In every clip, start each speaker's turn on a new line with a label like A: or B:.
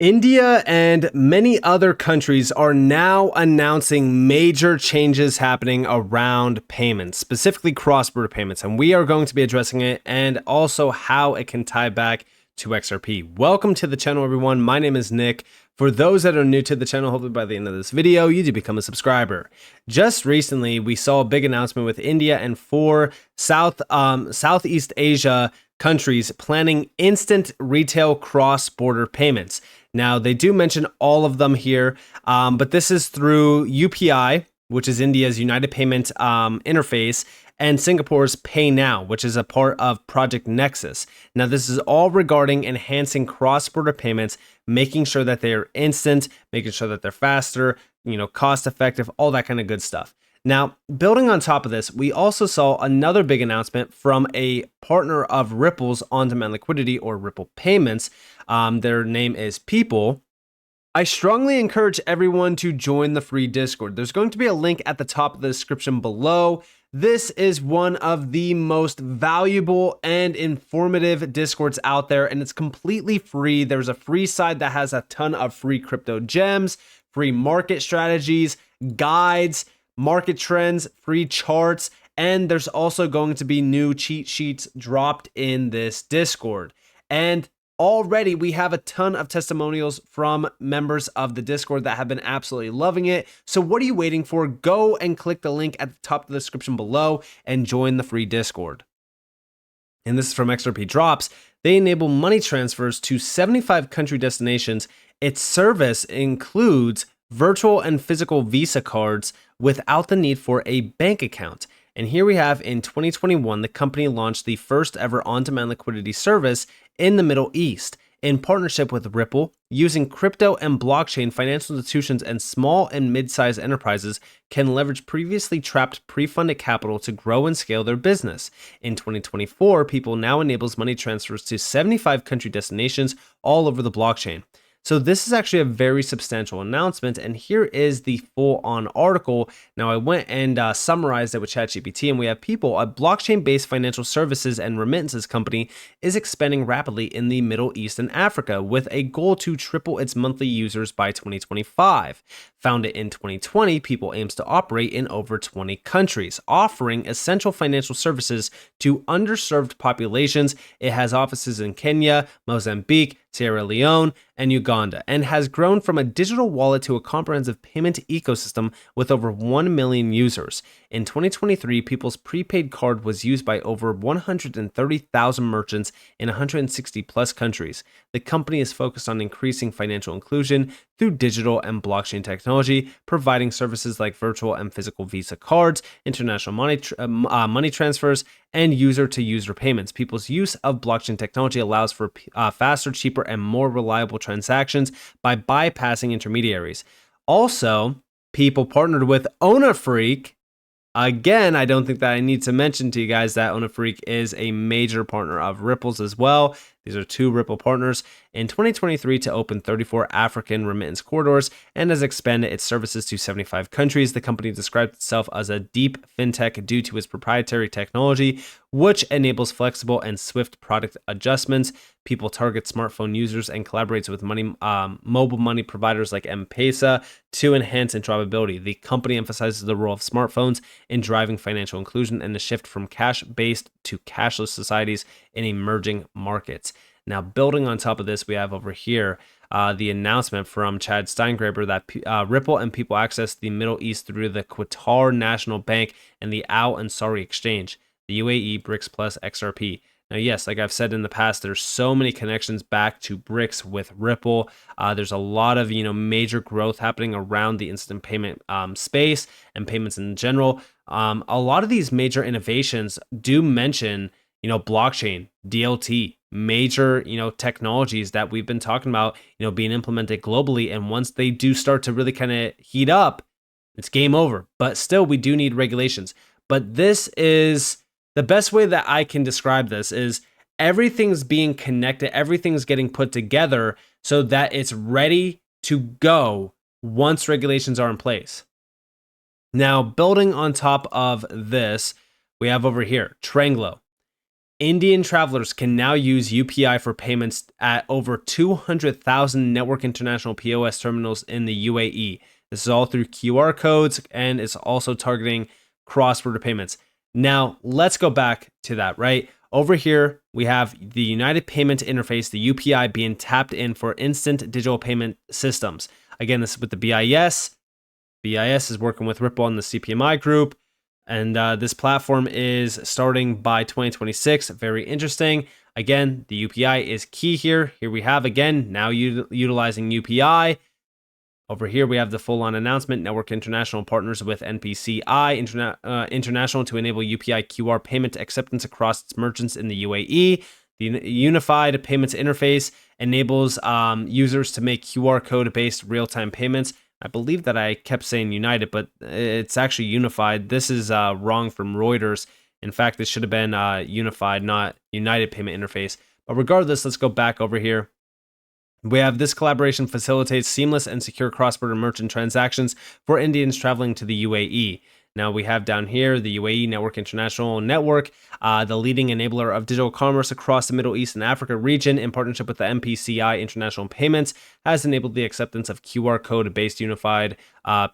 A: India and many other countries are now announcing major changes happening around payments, specifically cross-border payments, and we are going to be addressing it and also how it can tie back to XRP. Welcome to the channel, everyone. My name is Nick. For those that are new to the channel, hopefully by the end of this video, you do become a subscriber. Just recently, we saw a big announcement with India and four Southeast Asia countries planning instant retail cross-border payments. Now, they do mention all of them here, but this is through UPI, which is India's United Payment interface, and Singapore's Pay Now, which is a part of Project Nexus. Now, this is all regarding enhancing cross-border payments, making sure that they are instant, making sure that they're faster, cost-effective, all that kind of good stuff. Now, building on top of this, we also saw another big announcement from a partner of Ripple's on-demand liquidity or Ripple Payments. Their name is Pyypl. I strongly encourage everyone to join the free Discord. There's going to be a link at the top of the description below. This is one of the most valuable and informative Discords out there, and it's completely free. There's a free side that has a ton of free crypto gems, free market strategies, guides, market trends, free charts, and there's also going to be new cheat sheets dropped in this Discord. And already we have a ton of testimonials from members of the Discord that have been absolutely loving it. So what are you waiting for? Go and click the link at the top of the description below and join the free Discord. And this is from XRP Drops. They enable money transfers to 75 country destinations. Its service includes virtual and physical Visa cards without the need for a bank account. And here we have in 2021, the company launched the first ever on-demand liquidity service in the Middle East in partnership with Ripple. Using crypto and blockchain, financial institutions and small and mid-sized enterprises can leverage previously trapped pre-funded capital to grow and scale their business. In 2024, Pyypl now enables money transfers to 75 country destinations all over the blockchain. So this is actually a very substantial announcement, and here is the full-on article. Now, I went and summarized it with ChatGPT, and we have Pyypl, a blockchain-based financial services and remittances company, is expanding rapidly in the Middle East and Africa with a goal to triple its monthly users by 2025. Founded in 2020, Pyypl aims to operate in over 20 countries, offering essential financial services to underserved populations. It has offices in Kenya, Mozambique, Sierra Leone, and Uganda, and has grown from a digital wallet to a comprehensive payment ecosystem with over 1 million users. In 2023, Pyypl's prepaid card was used by over 130,000 merchants in 160 plus countries. The company is focused on increasing financial inclusion through digital and blockchain technology, providing services like virtual and physical Visa cards, international money transfers, and user-to-user payments. Pyypl's use of blockchain technology allows for faster, cheaper, and more reliable transactions by bypassing intermediaries. Also, Pyypl partnered with Onafreak. Again, I don't think that I need to mention to you guys that Onafreak is a major partner of Ripple's as well. These are two Ripple partners in 2023 to open 34 African remittance corridors and has expanded its services to 75 countries. The company describes itself as a deep fintech due to its proprietary technology, which enables flexible and swift product adjustments. Pyypl targets smartphone users and collaborates with mobile money providers like M-Pesa to enhance interoperability. The company emphasizes the role of smartphones in driving financial inclusion and the shift from cash-based to cashless societies in emerging markets. Now, building on top of this, we have over here the announcement from Chad Steingraber that Ripple and Pyypl access the Middle East through the Qatar National Bank and the Al Ansari Exchange, the UAE, BRICS plus XRP. Now, yes, like I've said in the past, there's so many connections back to BRICS with Ripple. There's a lot of major growth happening around the instant payment space and payments in general. A lot of these major innovations do mention blockchain, DLT, major, technologies that we've been talking about, being implemented globally. And once they do start to really kind of heat up, it's game over. But still, we do need regulations. But this is the best way that I can describe this is everything's being connected, everything's getting put together so that it's ready to go once regulations are in place. Now, building on top of this, we have over here, Tranglo. Indian travelers can now use UPI for payments at over 200,000 network international POS terminals in the UAE. This is all through QR codes, and it's also targeting cross-border payments. Now, let's go back to that, right? Over here, we have the United Payment Interface, the UPI, being tapped in for instant digital payment systems. Again, this is with the BIS. BIS is working with Ripple and the CPMI group. And this platform is starting by 2026. Very interesting. Again, the UPI is key here. Here we have, again, now utilizing UPI. Over here, we have the full-on announcement. Network International partners with NPCI International to enable UPI QR payment acceptance across its merchants in the UAE. The Unified Payments Interface enables users to make QR code-based real-time payments. I believe that I kept saying United, but it's actually Unified. This is wrong from Reuters. In fact, this should have been Unified, not United Payment Interface. But regardless, let's go back over here. We have this collaboration facilitates seamless and secure cross-border merchant transactions for Indians traveling to the UAE. Now we have down here the UAE Network International Network, the leading enabler of digital commerce across the Middle East and Africa region, in partnership with the NPCI International Payments, has enabled the acceptance of QR code-based unified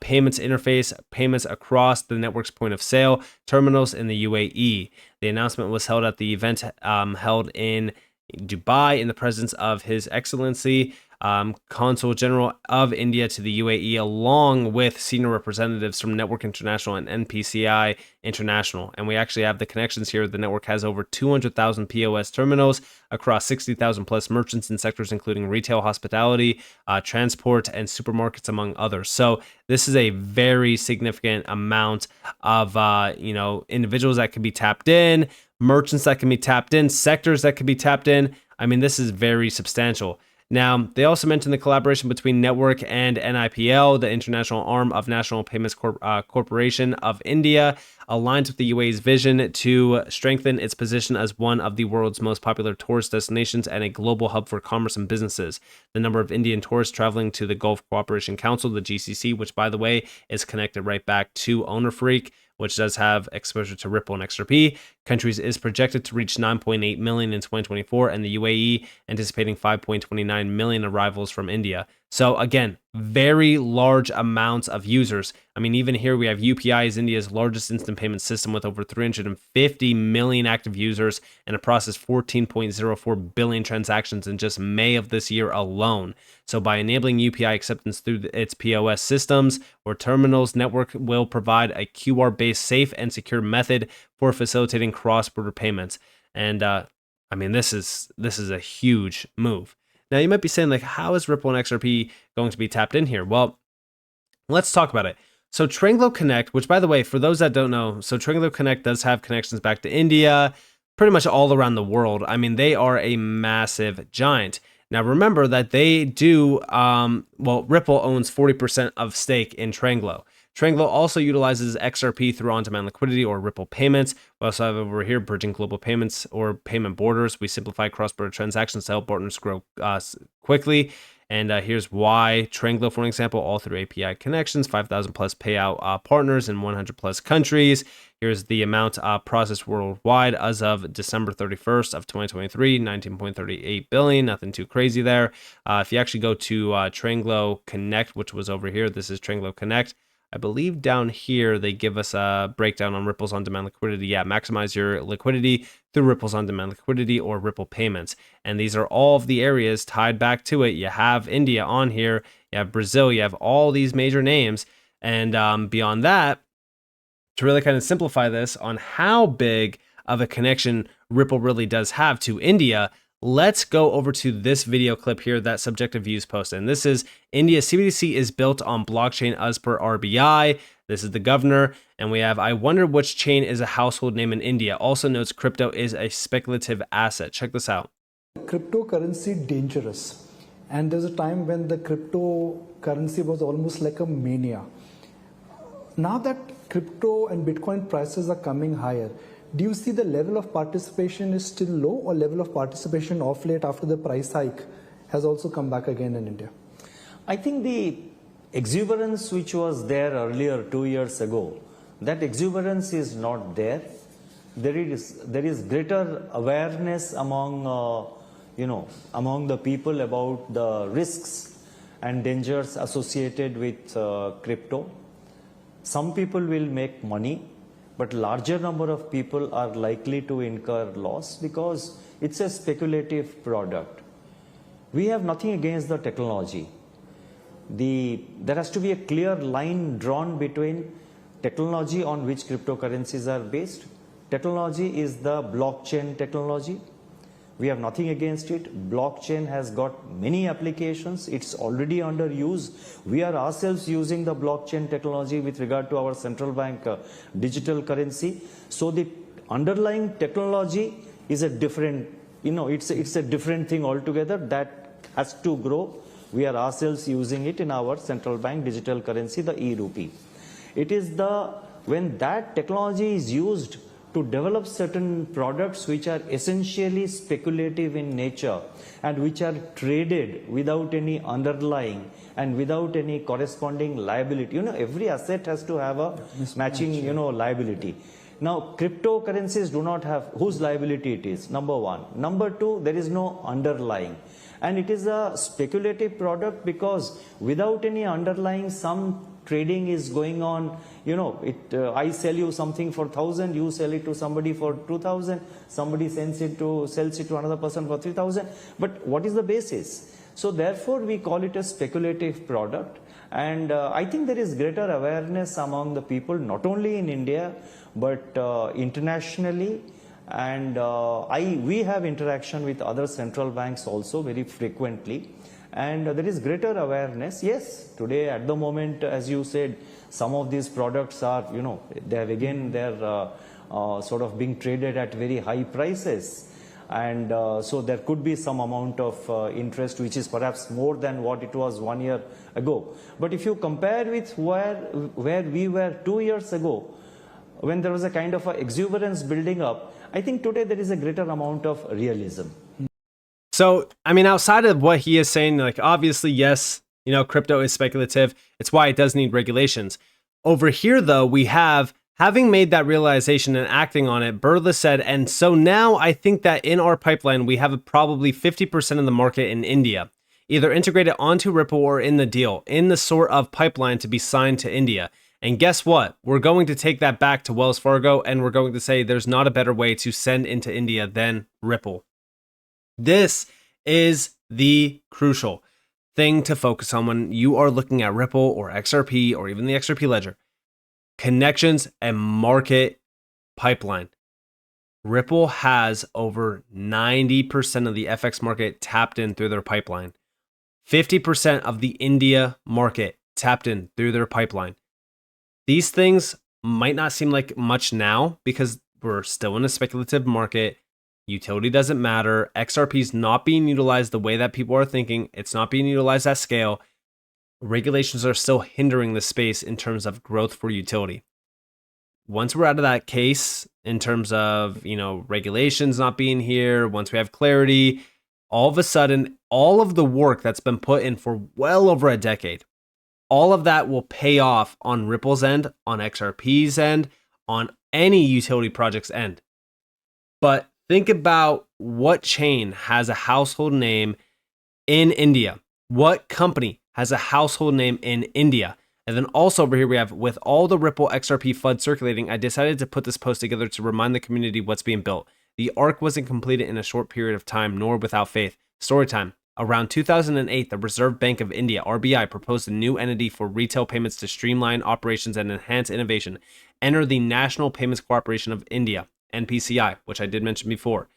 A: payments interface, payments across the network's point of sale terminals in the UAE. The announcement was held at the event held in Dubai in the presence of His Excellency Consul General of India to the UAE, along with senior representatives from Network International and NPCI International. And we actually have the connections here. The network has over 200,000 POS terminals across 60,000 plus merchants in sectors including retail, hospitality, transport, and supermarkets, among others. So this is a very significant amount of individuals that can be tapped in, merchants that can be tapped in, sectors that can be tapped in. I mean, this is very substantial. Now, they also mentioned the collaboration between Network and NIPL, the international arm of National Payments Corporation of India, aligns with the UAE's vision to strengthen its position as one of the world's most popular tourist destinations and a global hub for commerce and businesses. The number of Indian tourists traveling to the Gulf Cooperation Council, the GCC, which, by the way, is connected right back to Owner Freak, which does have exposure to Ripple and XRP, countries, is projected to reach 9.8 million in 2024, and the UAE anticipating 5.29 million arrivals from India. So again, very large amounts of users. I mean, even here we have UPI as India's largest instant payment system with over 350 million active users and a processed 14.04 billion transactions in just May of this year alone. So by enabling UPI acceptance through its POS systems or terminals, Network will provide a QR-based safe and secure method for facilitating cross-border payments. And I mean, this is a huge move. Now, you might be saying, like, how is Ripple and XRP going to be tapped in here? Well, let's talk about it. So Tranglo Connect, which, by the way, for those that don't know, so Tranglo Connect does have connections back to India, pretty much all around the world. I mean, they are a massive giant. Now, remember that they do, Ripple owns 40% of stake in Tranglo. Tranglo also utilizes XRP through on-demand liquidity or Ripple payments. We also have over here bridging global payments or payment borders. We simplify cross-border transactions to help partners grow quickly. And here's why. Tranglo, for example, all through API connections, 5,000 plus payout partners in 100 plus countries. Here's the amount processed worldwide as of December 31st of 2023, 19.38 billion, nothing too crazy there. If you actually go to Tranglo Connect, which was over here, this is Tranglo Connect. I believe down here they give us a breakdown on Ripple's on-demand liquidity. Yeah, maximize your liquidity through Ripple's on-demand liquidity or Ripple payments. And these are all of the areas tied back to it. You have India on here, you have Brazil, you have all these major names. And beyond that, to really kind of simplify this on how big of a connection Ripple really does have to India, let's go over to this video clip here that Subjective Views posted. And this is India's CBDC is built on blockchain as per RBI. This is the governor. And we have, I wonder which chain is a household name in India. Also notes crypto is a speculative asset. Check this out.
B: Cryptocurrency dangerous. And there's a time when the cryptocurrency was almost like a mania. Now that crypto and Bitcoin prices are coming higher, do you see the level of participation is still low, or level of participation off late after the price hike has also come back again in India?
C: I think the exuberance which was there earlier 2 years ago, that exuberance is not there. there is greater awareness among among the people about the risks and dangers associated with crypto. Some people will make money, but larger number of people are likely to incur loss because it's a speculative product. We have nothing against the technology. There has to be a clear line drawn between technology on which cryptocurrencies are based. Technology is the blockchain technology. We have nothing against it. Blockchain has got many applications. It's already under use. We are ourselves using the blockchain technology with regard to our central bank digital currency. So the underlying technology is a different, it's a different thing altogether that has to grow. We are ourselves using it in our central bank digital currency, the e-rupee. It is when that technology is used to develop certain products which are essentially speculative in nature and which are traded without any underlying and without any corresponding liability. Every asset has to have a matching, liability. Now, cryptocurrencies do not have whose liability it is, number one. Number two, there is no underlying. And it is a speculative product because without any underlying, some trading is going on. I sell you something for 1,000, you sell it to somebody for 2,000, somebody sells it to another person for 3,000. But what is the basis? So therefore, we call it a speculative product. And I think there is greater awareness among the people, not only in India, but internationally. And we have interaction with other central banks also very frequently. And there is greater awareness. Yes, today at the moment, as you said, some of these products are, they're sort of being traded at very high prices. And so there could be some amount of interest, which is perhaps more than what it was 1 year ago. But if you compare with where we were 2 years ago, when there was a kind of a exuberance building up, I think today there is a greater amount of realism.
A: So, outside of what he is saying, obviously, yes, crypto is speculative. It's why it does need regulations. Over here, though, we have, having made that realization and acting on it, Birla said, and so now I think that in our pipeline, we have probably 50% of the market in India, either integrated onto Ripple or in the deal, in the sort of pipeline to be signed to India. And guess what? We're going to take that back to Wells Fargo, and we're going to say there's not a better way to send into India than Ripple. This is the crucial thing to focus on when you are looking at Ripple or XRP or even the XRP ledger. Connections and market pipeline. Ripple has over 90% of the FX market tapped in through their pipeline. 50% of the India market tapped in through their pipeline. These things might not seem like much now because we're still in a speculative market. Utility doesn't matter. XRP is not being utilized the way that people are thinking. It's not being utilized at scale. Regulations are still hindering the space in terms of growth for utility. Once we're out of that case, in terms of, regulations not being here, once we have clarity, all of a sudden, all of the work that's been put in for well over a decade, all of that will pay off on Ripple's end, on XRP's end, on any utility project's end. But think about what chain has a household name in India. What company has a household name in India? And then also over here we have, with all the Ripple XRP FUD circulating, I decided to put this post together to remind the community what's being built. The arc wasn't completed in a short period of time, nor without faith. Story time. Around 2008, the Reserve Bank of India, RBI, proposed a new entity for retail payments to streamline operations and enhance innovation. Enter the National Payments Corporation of India, NPCI, which I did mention before,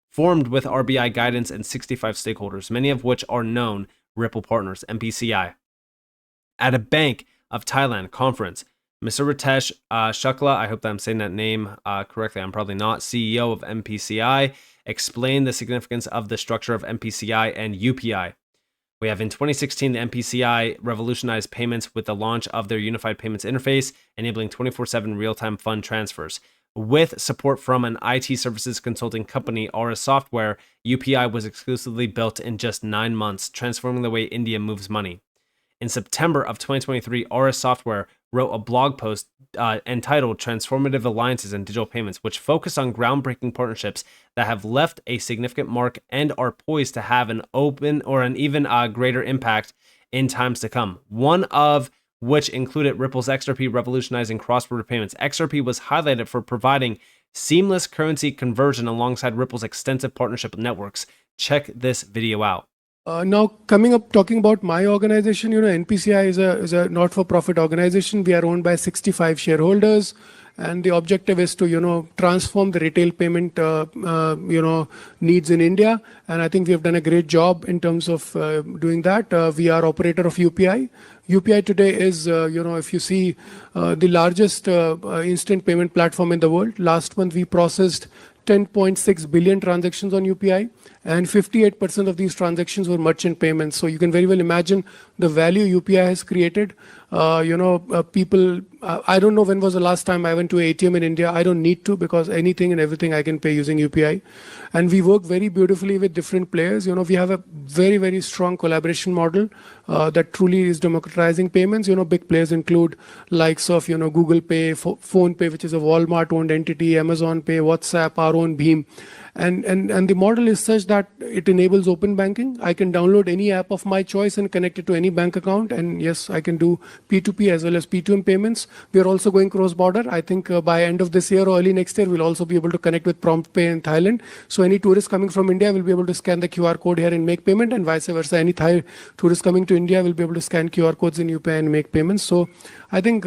A: formed with RBI guidance and 65 stakeholders, many of which are known Ripple partners, NPCI. At a Bank of Thailand conference, Mr. Ritesh Shukla, I hope that I'm saying that name correctly, I'm probably not, CEO of NPCI, explained the significance of the structure of NPCI and UPI. We have in 2016, the NPCI revolutionized payments with the launch of their unified payments interface, enabling 24/7 real-time fund transfers. With support from an IT services consulting company, Aura Software, UPI was exclusively built in just 9 months, transforming the way India moves money. in September of 2023, RS Software wrote a blog post entitled Transformative Alliances in Digital Payments, which focused on groundbreaking partnerships that have left a significant mark and are poised to have an open or an even greater impact in times to come. One of which included Ripple's XRP revolutionizing cross-border payments. XRP was highlighted for providing seamless currency conversion alongside Ripple's extensive partnership networks. Check this video out.
D: Now, coming up, talking about my organization, NPCI is a not-for-profit organization. We are owned by 65 shareholders, and the objective is to, transform the retail payment, needs in India. And I think we have done a great job in terms of doing that. We are operator of UPI. UPI today is, if you see, the largest instant payment platform in the world. Last month, we processed 10.6 billion transactions on UPI, and 58% of these transactions were merchant payments. So you can very well imagine the value UPI has created. People, I don't know when was the last time I went to an ATM in India. I don't need to, because anything and everything I can pay using UPI. And we work very beautifully with different players. We have a very, very strong collaboration model that truly is democratizing payments. Big players include likes of, Google Pay, Phone Pay, which is a Walmart-owned entity, Amazon Pay, WhatsApp, our own Bheem. And the model is such that it enables open banking. I can download any app of my choice and connect it to any bank account. And yes, I can do P2P as well as P2M payments. We are also going cross-border. I think by end of this year or early next year, we'll also be able to connect with PromptPay in Thailand. So any tourist coming from India will be able to scan the QR code here and make payment, and vice versa. Any Thai tourist coming to India will be able to scan QR codes in UPI and make payments. So I think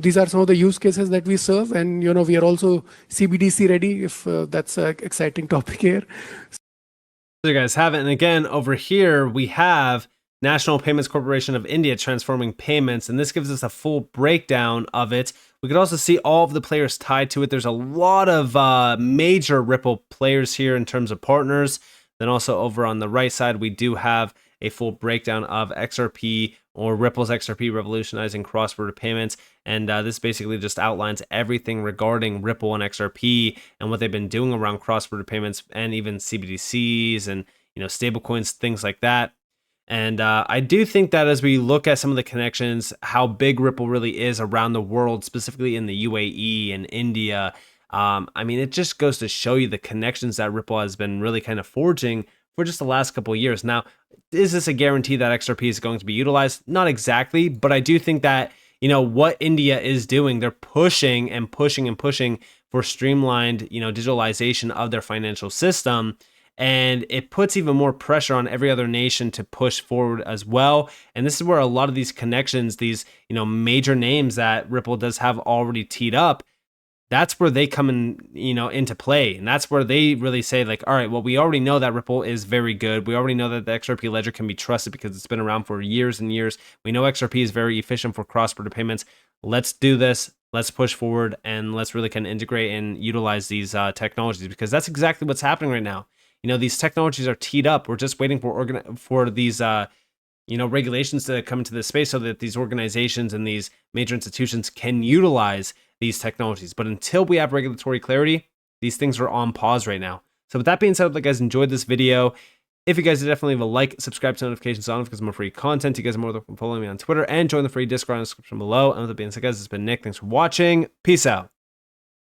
D: these are some of the use cases that we serve. And, we are also CBDC ready, if that's an exciting topic here.
A: So you guys have it. And again, over here, we have National Payments Corporation of India transforming payments. And this gives us a full breakdown of it. We could also see all of the players tied to it. There's a lot of major Ripple players here in terms of partners. Then also over on the right side, we do have a full breakdown of XRP, or Ripple's XRP revolutionizing cross-border payments. And this basically just outlines everything regarding Ripple and XRP and what they've been doing around cross-border payments, and even CBDCs and stablecoins, things like that. And I do think that as we look at some of the connections, how big Ripple really is around the world, specifically in the UAE and India, it just goes to show you the connections that Ripple has been really kind of forging for just the last couple of years. Now, is this a guarantee that XRP is going to be utilized? Not exactly, but I do think that, what India is doing, they're pushing and pushing and pushing for streamlined, digitalization of their financial system. And it puts even more pressure on every other nation to push forward as well. And this is where a lot of these connections, these, major names that Ripple does have already teed up, that's where they come in, into play. And that's where they really say, like, all right, well, we already know that Ripple is very good. We already know that the XRP ledger can be trusted because it's been around for years and years. We know XRP is very efficient for cross-border payments. Let's do this. Let's push forward, and let's really kind of integrate and utilize these technologies, because that's exactly what's happening right now. These technologies are teed up. We're just waiting for these regulations to come into this space so that these organizations and these major institutions can utilize these technologies. But until we have regulatory clarity, these things are on pause right now. So with that being said, I hope you guys enjoyed this video. If you guys did, definitely leave a like, subscribe to notifications on because more free content. You guys are more welcome to follow me on Twitter and join the free Discord in the description below. And with that being said, guys, it's been Nick. Thanks for watching. Peace out.